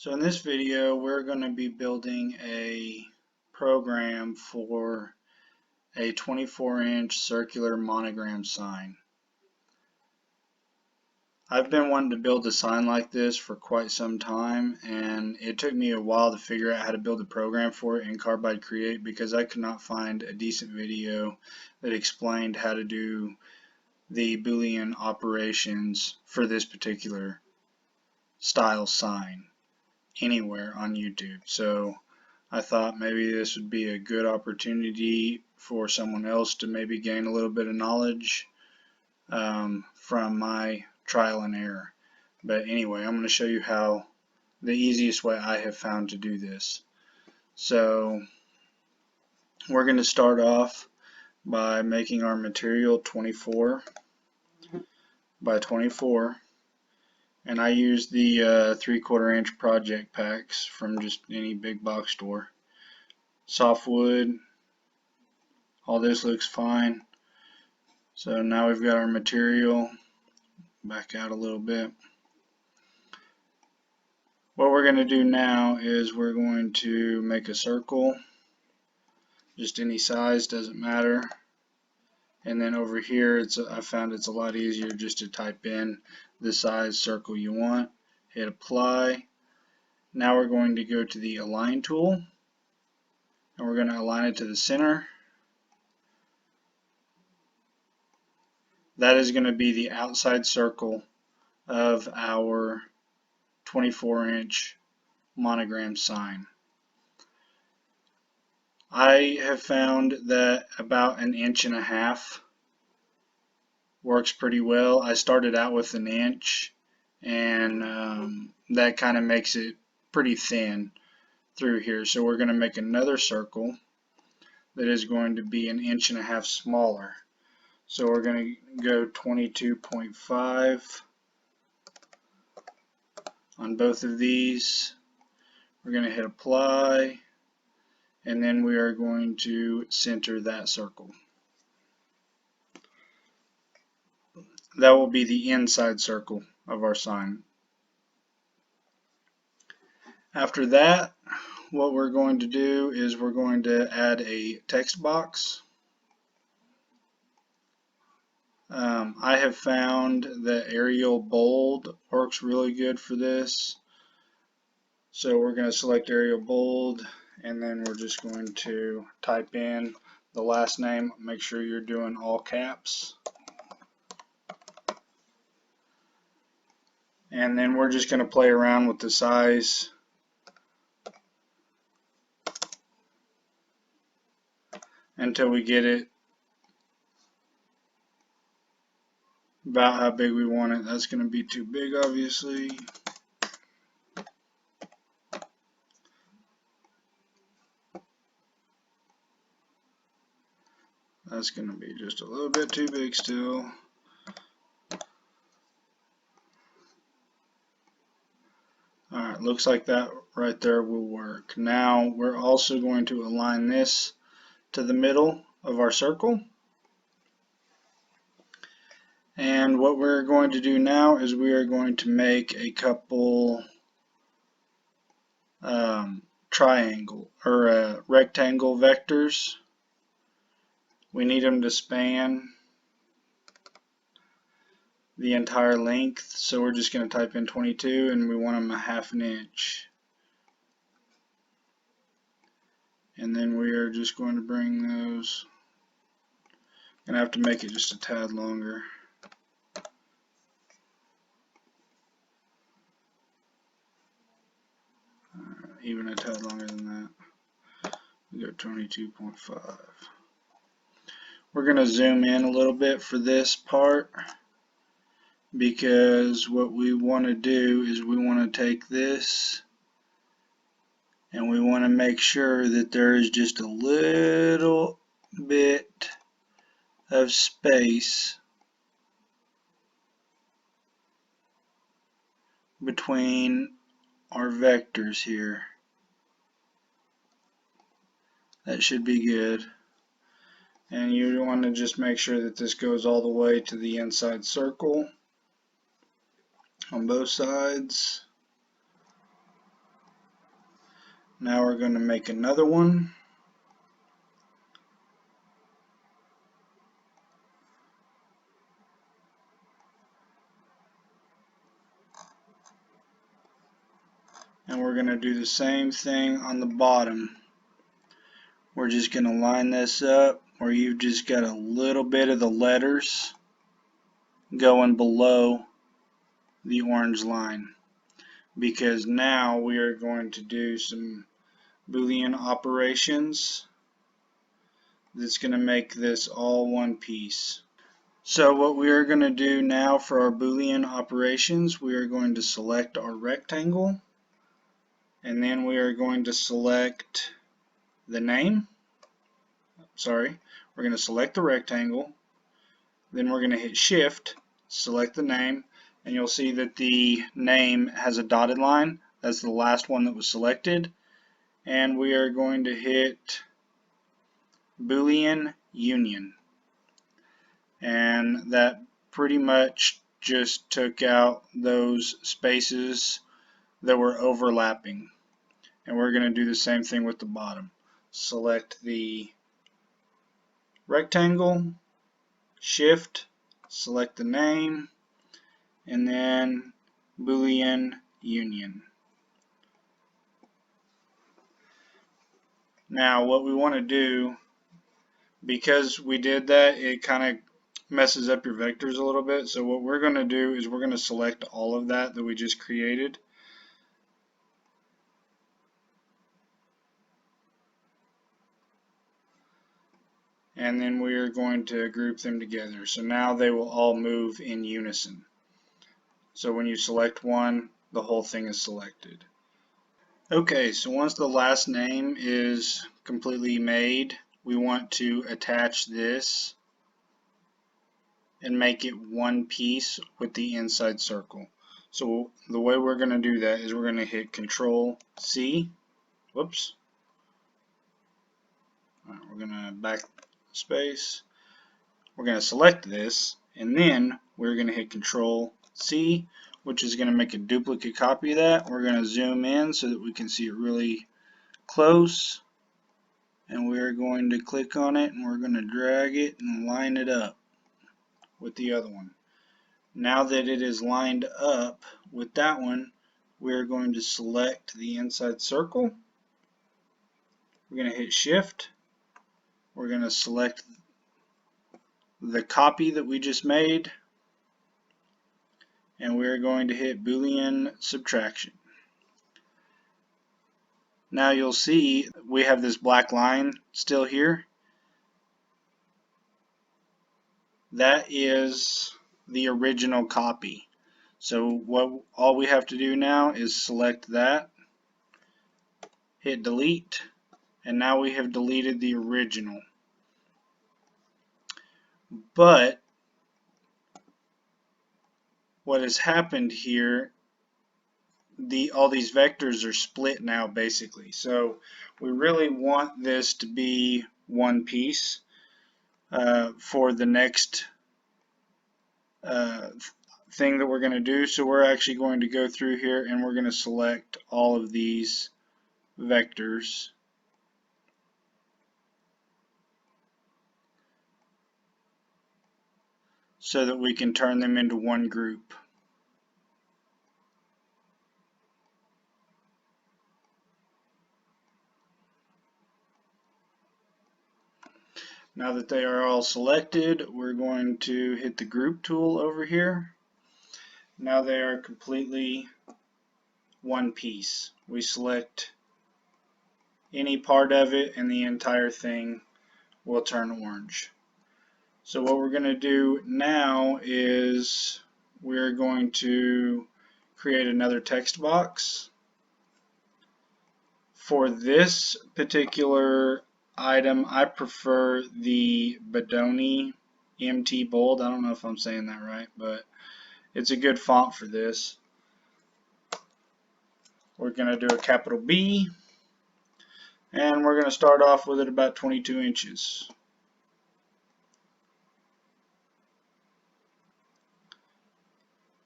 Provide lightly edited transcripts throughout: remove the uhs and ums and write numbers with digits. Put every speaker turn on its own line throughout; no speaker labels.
So in this video, we're going to be building a program for a 24-inch circular monogram sign. I've been wanting to build a sign like this for quite some time, and it took me a while to figure out how to build a program for it in Carbide Create because I could not find a decent video that explained how to do the Boolean operations for this particular style sign anywhere on YouTube. So I thought maybe this would be a good opportunity for someone else to maybe gain a little bit of knowledge from my trial and error. But anyway, I'm going to show you how the easiest way I have found to do this. So we're going to start off by making our material 24 by 24. And I use the 3/4 inch project packs from just any big box store. Softwood, all this looks fine. So now we've got our material. Back out a little bit. What we're going to do now is we're going to make a circle, just any size, doesn't matter. And then over here, I found it's a lot easier just to type in the size circle you want. Hit apply. Now we're going to go to the align tool, and we're going to align it to the center. That is going to be the outside circle of our 24-inch monogram sign. I have found that about 1.5 inches works pretty well. I started out with 1 inch, and that kind of makes it pretty thin through here. So we're going to make another circle that is going to be 1.5 inches smaller. So we're going to go 22.5 on both of these. We're going to hit apply, and then we are going to center that circle. That will be the inside circle of our sign. After that, what we're going to do is we're going to add a text box. I have found that Arial Bold works really good for this. So we're going to select Arial Bold, and then we're just going to type in the last name. Make sure you're doing all caps. And then we're just going to play around with the size until we get it about how big we want it. That's going to be too big, obviously. That's going to be just a little bit too big still. Alright, looks like that right there will work. Now we're also going to align this to the middle of our circle. And what we're going to do now is we are going to make a couple triangle or rectangle vectors. We need them to span the entire length, so we're just going to type in 22, and we want them 1/2 inch. And then we are just going to bring those. Gonna have to make it just a tad longer. Even a tad longer than that. We go 22.5. We're going to zoom in a little bit for this part, because what we want to do is we want to take this and we want to make sure that there is just a little bit of space between our vectors here. That should be good. And you want to just make sure that this goes all the way to the inside circle on both sides. Now we're going to make another one. And we're going to do the same thing on the bottom. We're just going to line this up where you've just got a little bit of the letters going below the orange line, because now we are going to do some Boolean operations that's going to make this all one piece. So what we are going to do now for our Boolean operations, we are going to select our rectangle, and then we are going to select the name. Sorry, we're going to select the rectangle, then we're going to hit Shift, select the name, and you'll see that the name has a dotted line. That's the last one that was selected. And we are going to hit Boolean Union. And that pretty much just took out those spaces that were overlapping. And we're going to do the same thing with the bottom. Select the rectangle, Shift, select the name, and then Boolean Union. Now what we want to do, because we did that, it kind of messes up your vectors a little bit. So what we're going to do is we're going to select all of that we just created. And then we are going to group them together. So now they will all move in unison. So when you select one, the whole thing is selected. Okay, so once the last name is completely made, we want to attach this and make it one piece with the inside circle. So the way we're going to do that is we're going to hit Control C. Whoops. Right, we're going to backspace. We're going to select this, and then we're going to hit Control C, which is going to make a duplicate copy of that. We're going to zoom in so that we can see it really close, and we're going to click on it, and we're going to drag it and line it up with the other one. Now that it is lined up with that one, we're going to select the inside circle. We're going to hit Shift. We're going to select the copy that we just made, and we're going to hit Boolean subtraction. Now you'll see we have this black line still here. That is the original copy. So all we have to do now is select that, hit delete, and now we have deleted the original. But what has happened here, all these vectors are split now basically. So we really want this to be one piece for the next thing that we're going to do. So we're actually going to go through here and we're going to select all of these vectors. So that we can turn them into one group. Now that they are all selected, we're going to hit the group tool over here. Now they are completely one piece. We select any part of it and the entire thing will turn orange. So what we're going to do now is we're going to create another text box. For this particular item, I prefer the Bodoni MT Bold. I don't know if I'm saying that right, but it's a good font for this. We're going to do a capital B, and we're going to start off with it about 22 inches.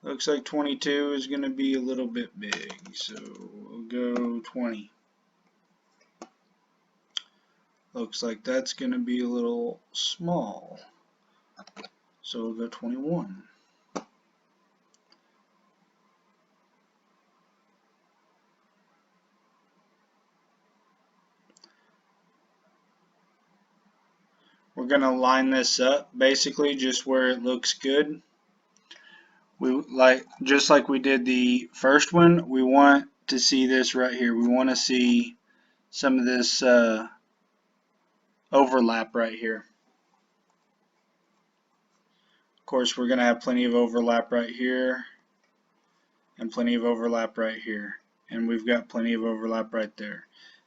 Looks like 22 is going to be a little bit big, so we'll go 20. Looks like that's going to be a little small. So we'll go 21. We're going to line this up basically just where it looks good. Just like we did the first one, we want to see this right here. We want to see some of this overlap right here. Of course, we're going to have plenty of overlap right here and plenty of overlap right here. And we've got plenty of overlap right there.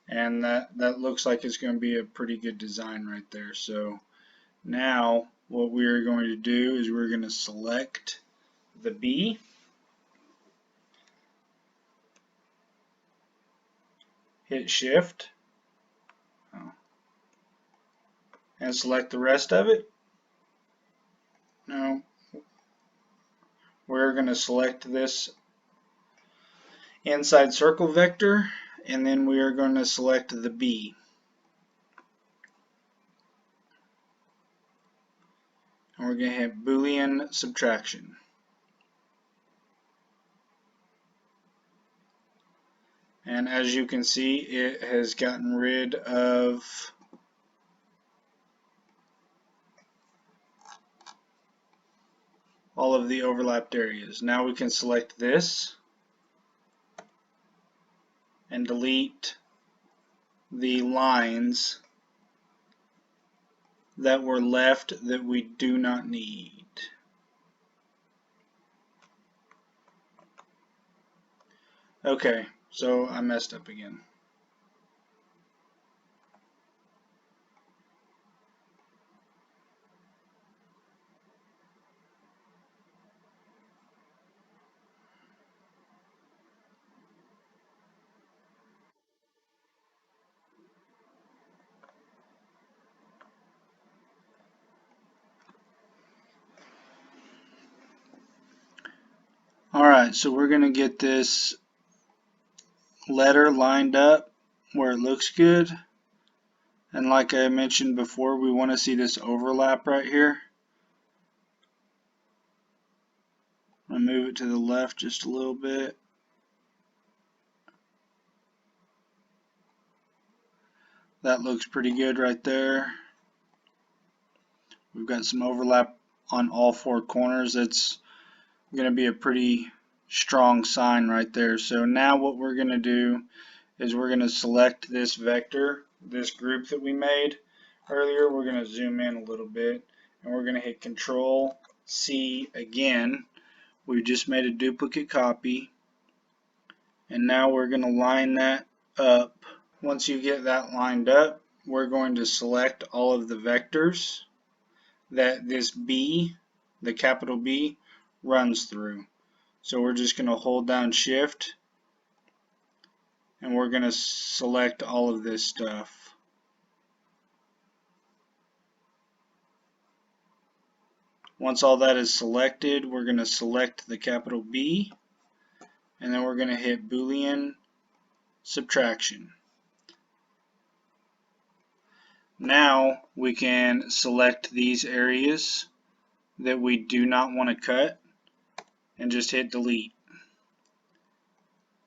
And that looks like it's going to be a pretty good design right there. So now what we're going to do is we're going to select the B. Hit Shift. And select the rest of it. Now we're going to select this inside circle vector, and then we are going to select the B. And we're going to hit Boolean subtraction. And as you can see, it has gotten rid of all of the overlapped areas. Now we can select this and delete the lines that were left that we do not need. Okay, so I messed up again. Alright, so we're going to get this letter lined up where it looks good. And like I mentioned before, we want to see this overlap right here. I'm going to move it to the left just a little bit. That looks pretty good right there. We've got some overlap on all four corners. That's going to be a pretty strong sign right there. So now what we're going to do is we're going to select this vector, this group that we made earlier. We're going to zoom in a little bit, and we're going to hit Control C again. We just made a duplicate copy, and now we're going to line that up. Once you get that lined up, we're going to select all of the vectors that this B, the capital B, runs through. So we're just going to hold down Shift, and we're going to select all of this stuff. Once all that is selected, we're going to select the capital B, and then we're going to hit Boolean subtraction. Now we can select these areas that we do not want to cut and just hit delete.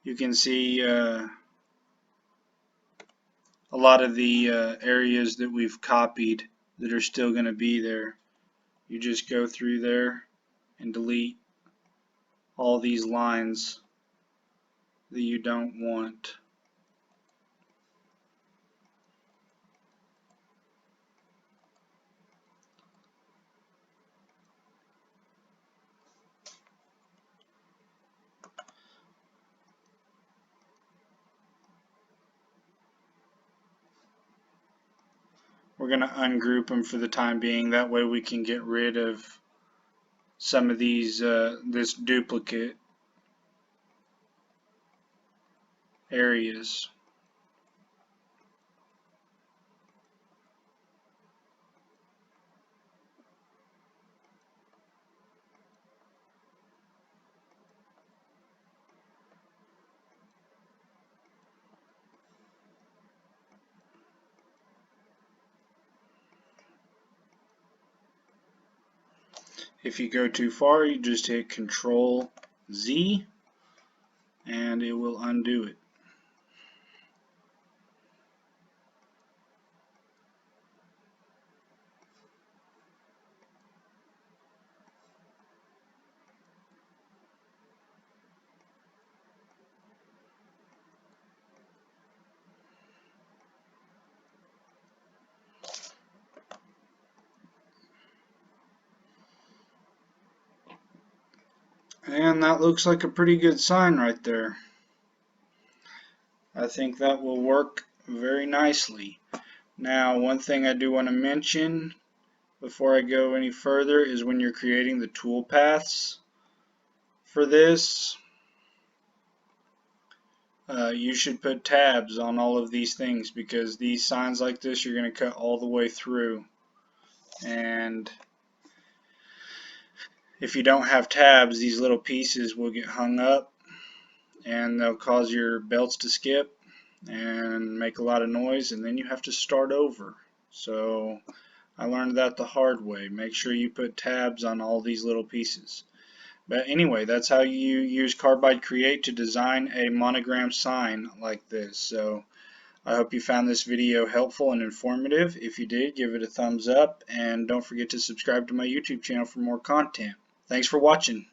You can see a lot of the areas that we've copied that are still going to be there. You just go through there and delete all these lines that you don't want. We're going to ungroup them for the time being. That way we can get rid of some of these, this duplicate areas. If you go too far, you just hit Control Z and it will undo it. And that looks like a pretty good sign right there. I think that will work very nicely. Now, one thing I do want to mention before I go any further is when you're creating the tool paths for this, you should put tabs on all of these things, because these signs like this you're going to cut all the way through, and if you don't have tabs, these little pieces will get hung up and they'll cause your belts to skip and make a lot of noise, and then you have to start over. So I learned that the hard way. Make sure you put tabs on all these little pieces. But anyway, that's how you use Carbide Create to design a monogram sign like this. So I hope you found this video helpful and informative. If you did, give it a thumbs up, and don't forget to subscribe to my YouTube channel for more content. Thanks for watching.